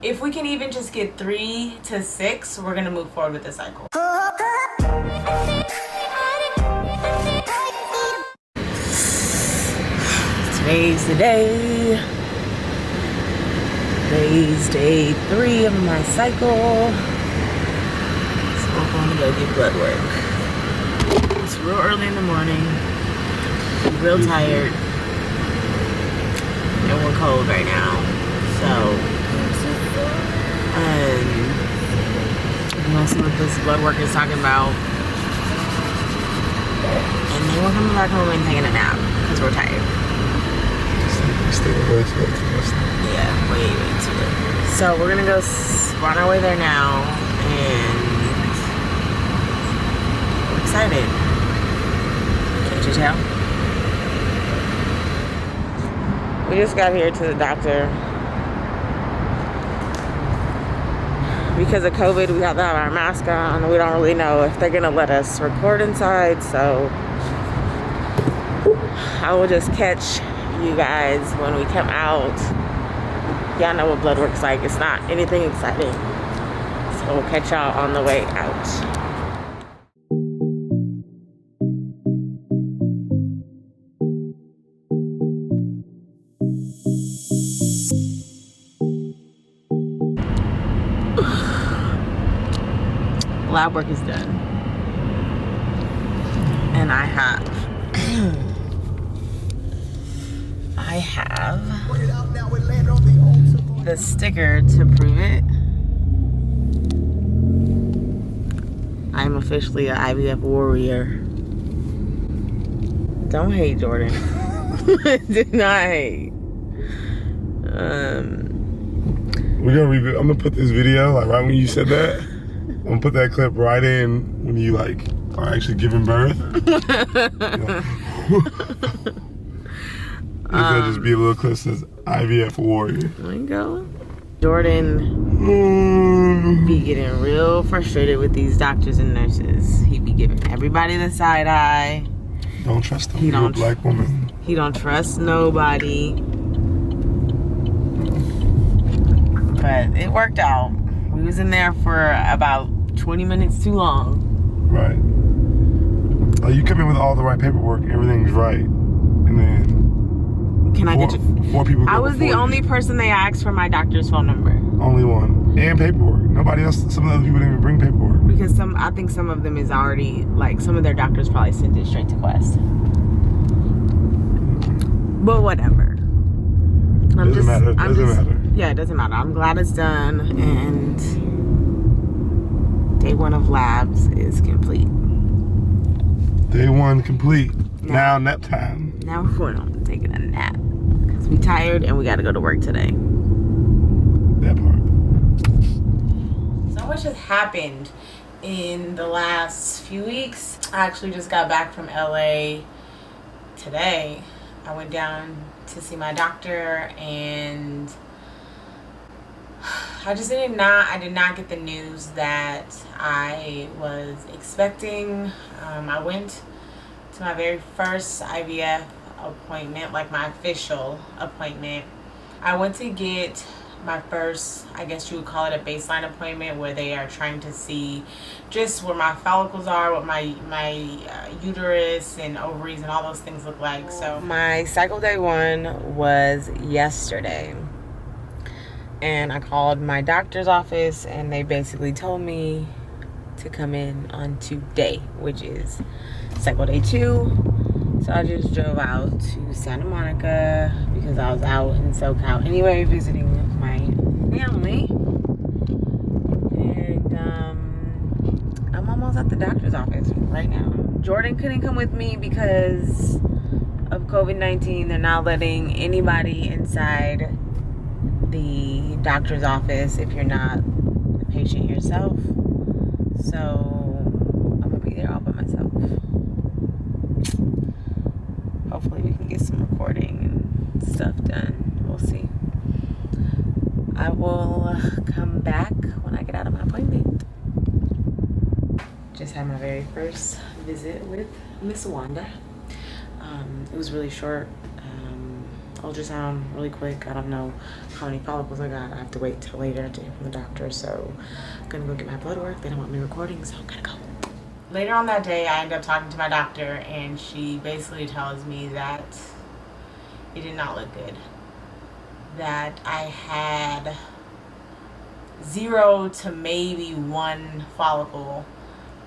If we can even just get 3 to 6, we're gonna move forward with the cycle. Today's the day. Today's day 3 of my cycle. So I'm gonna go get blood work. It's real early in the morning. I'm real tired. And we're cold right now. So we'll see what this blood work is talking about. And then we're coming back home and taking a nap because we're tired. Yeah, way too late. So we're gonna go on our way there now, and we're excited. Can't you tell? We just got here to the doctor. Because of COVID, we have to have our mask on. We don't really know if they're gonna let us record inside, so I will just catch you guys when we come out. Y'all know what blood work's like. It's not anything exciting. So we'll catch y'all on the way out. Lab work is done. And I have the sticker to prove it. I'm officially an IVF warrior. Don't hate, Jordan. Do not hate. We're gonna I'm gonna put this video like right when you said that. I'm gonna put that clip right in when you like are actually giving birth. It'll just be a little clip that says IVF warrior. There you go. Jordan be getting real frustrated with these doctors and nurses. He be giving everybody the side eye. Don't trust them. You're a black woman. He don't trust nobody. But it worked out. We was in there for about 20 minutes too long. Right. Like you come in with all the right paperwork, everything's right, and then can I get you? 4 people. I was the only person they asked for my doctor's phone number. Only one, and paperwork. Nobody else. Some of the other people didn't even bring paperwork. Because I think some of them is already like some of their doctors probably sent it straight to Quest. But whatever. Doesn't matter. Yeah, it doesn't matter. I'm glad it's done, and day 1 of labs is complete. Day 1 complete. Now nap time. Now we're going on taking a nap because we tired and we got to go to work today. That part. So much has happened in the last few weeks. I actually just got back from LA today. I went down to see my doctor, and I did not get the news that I was expecting. I went to my very first IVF appointment, like my official appointment. I went to get my first, I guess you would call it a baseline appointment, where they are trying to see just where my follicles are, what my uterus and ovaries and all those things look like. So my cycle day 1 was yesterday, and I called my doctor's office, and they basically told me to come in on today, which is cycle day 2. So I just drove out to Santa Monica because I was out in SoCal anyway, visiting my family. And I'm almost at the doctor's office right now. Jordan couldn't come with me because of COVID-19. They're not letting anybody inside the doctor's office if you're not a patient yourself. So I'm gonna be there all by myself. Hopefully we can get some recording and stuff done. We'll see. I will come back when I get out of my appointment. Just had my very first visit with Miss Wanda. It was really short. ultrasound really quick. I don't know how many follicles I got. I have to wait till later to hear from the doctor. So I'm gonna go get my blood work. They don't want me recording, so I'm gonna go. Later on that day, I end up talking to my doctor, and she basically tells me that it did not look good. That I had 0 to maybe 1 follicle.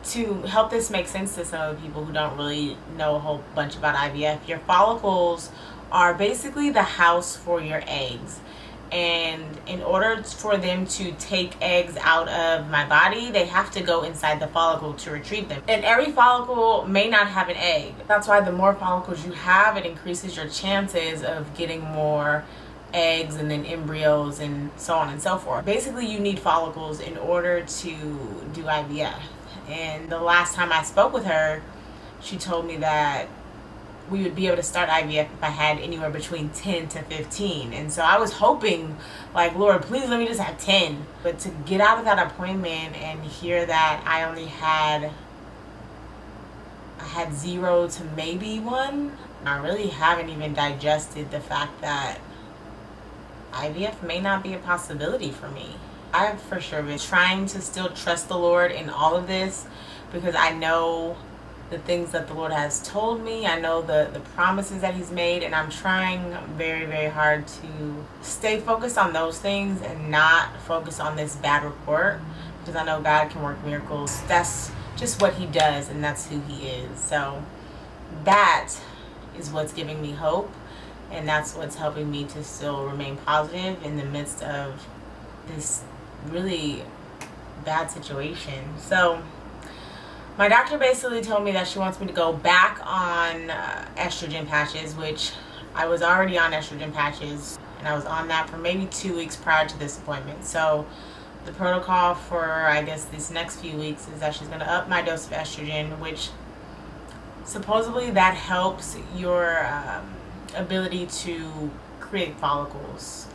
To help this make sense to some of the people who don't really know a whole bunch about IVF, your follicles are basically the house for your eggs. And in order for them to take eggs out of my body, they have to go inside the follicle to retrieve them. And every follicle may not have an egg. That's why the more follicles you have, it increases your chances of getting more eggs and then embryos and so on and so forth. Basically, you need follicles in order to do IVF. And the last time I spoke with her, she told me that we would be able to start IVF if I had anywhere between 10 to 15. And so I was hoping, like, Lord, please let me just have 10. But to get out of that appointment and hear that I had 0 to maybe 1, I really haven't even digested the fact that IVF may not be a possibility for me. I've for sure been trying to still trust the Lord in all of this, because I know the things that the Lord has told me. I know the promises that He's made, and I'm trying very, very hard to stay focused on those things and not focus on this bad report, because I know God can work miracles. That's just what He does, and that's who He is. So that is what's giving me hope, and that's what's helping me to still remain positive in the midst of this really bad situation. So my doctor basically told me that she wants me to go back on estrogen patches, which I was already on estrogen patches, and I was on that for maybe 2 weeks prior to this appointment. So the protocol for, I guess, these next few weeks is that she's going to up my dose of estrogen, which supposedly that helps your ability to create follicles.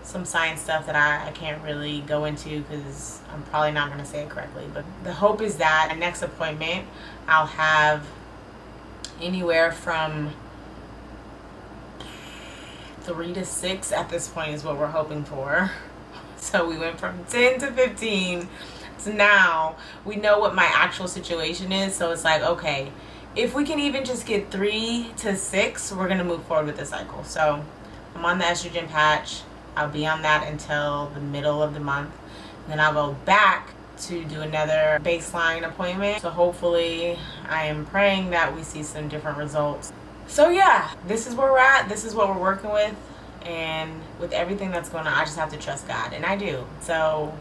Some science stuff that I can't really go into because I'm probably not going to say it correctly. But the hope is that at next appointment, I'll have anywhere from 3 to 6 at this point is what we're hoping for. So we went from 10 to 15 to now we know what my actual situation is. So it's like, okay, if we can even just get 3 to 6, we're going to move forward with the cycle. So I'm on the estrogen patch. I'll be on that until the middle of the month. And then I'll go back to do another baseline appointment. So hopefully, I am praying that we see some different results. So yeah, this is where we're at. This is what we're working with. And with everything that's going on, I just have to trust God. And I do. So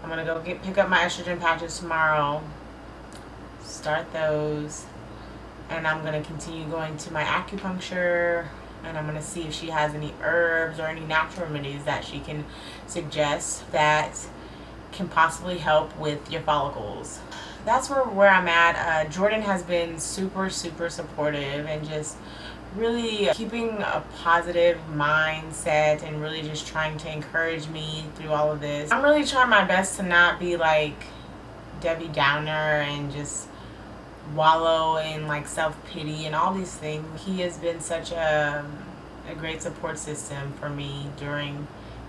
I'm going to go pick up my estrogen patches tomorrow. Start those. And I'm going to continue going to my acupuncture. And I'm going to see if she has any herbs or any natural remedies that she can suggest that can possibly help with your follicles. That's where I'm at. Jordan has been super, super supportive and just really keeping a positive mindset and really just trying to encourage me through all of this. I'm really trying my best to not be like Debbie Downer and just wallow in like self-pity and all these things. He has been such a great support system for me during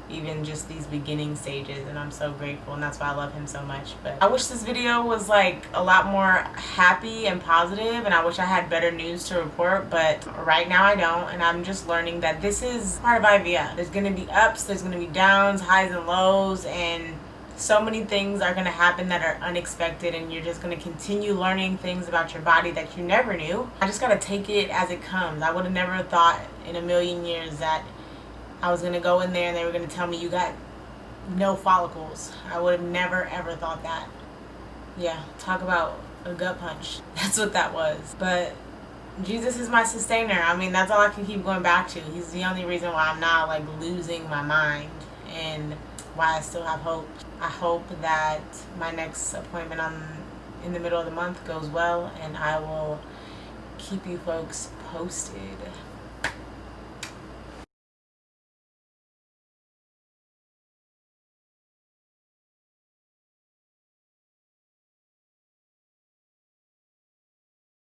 even just these beginning stages, and I'm so grateful, and that's why I love him so much. But I wish this video was like a lot more happy and positive, and I wish I had better news to report, but right now I don't, and I'm just learning that this is part of IVF. There's going to be ups, there's going to be downs, highs and lows, and so many things are going to happen that are unexpected, and you're just going to continue learning things about your body that you never knew. I just got to take it as it comes. I would have never thought in a million years that I was going to go in there and they were going to tell me you got no follicles. I would have never ever thought that. Yeah, talk about a gut punch. That's what that was. But Jesus is my sustainer. I mean, that's all I can keep going back to. He's the only reason why I'm not like losing my mind and why I still have hope. I hope that my next appointment in the middle of the month goes well, and I will keep you folks posted.